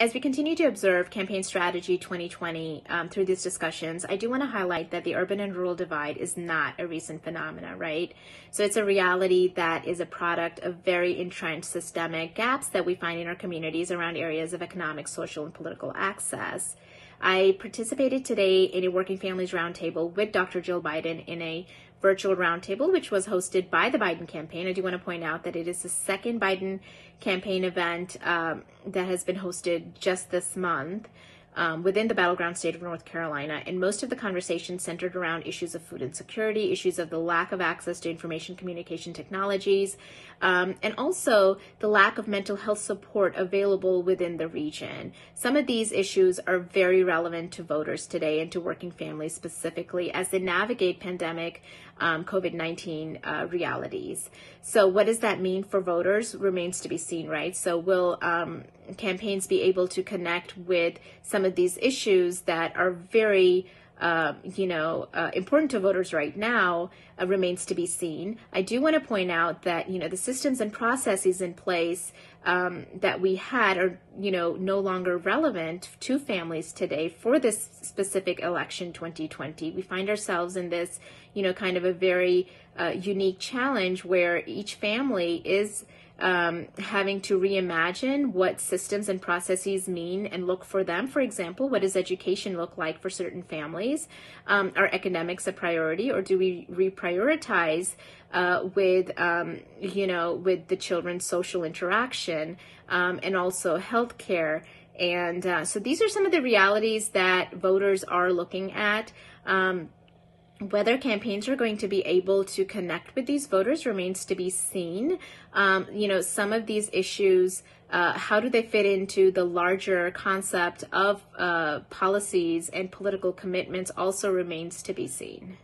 As we continue to observe Campaign Strategy 2020 through these discussions, I do want to highlight that the urban and rural divide is not a recent phenomena, right? So it's a reality that is a product of very entrenched systemic gaps that we find in our communities around areas of economic, social, and political access. I participated today in a Working Families Roundtable with Dr. Jill Biden in a virtual roundtable, which was hosted by the Biden campaign. I do want to point out that it is the second Biden campaign event that has been hosted just this month within the battleground state of North Carolina. And most of the conversation centered around issues of food insecurity, issues of the lack of access to information communication technologies, and also the lack of mental health support available within the region. Some of these issues are very relevant to voters today and to working families specifically as they navigate pandemic COVID-19 realities. So what does that mean for voters remains to be seen, right? So will campaigns be able to connect with some of these issues that are very important to voters right now remains to be seen. I do want to point out that, the systems and processes in place that we had are, no longer relevant to families today for this specific election 2020. We find ourselves in this, kind of a very unique challenge where each family is having to reimagine what systems and processes mean and look for them. For example, what does education look like for certain families? Are academics a priority, or do we reprioritize with the children's social interaction and also healthcare? And so these are some of the realities that voters are looking at. Whether campaigns are going to be able to connect with these voters remains to be seen. Some of these issues, how do they fit into the larger concept of policies and political commitments also remains to be seen.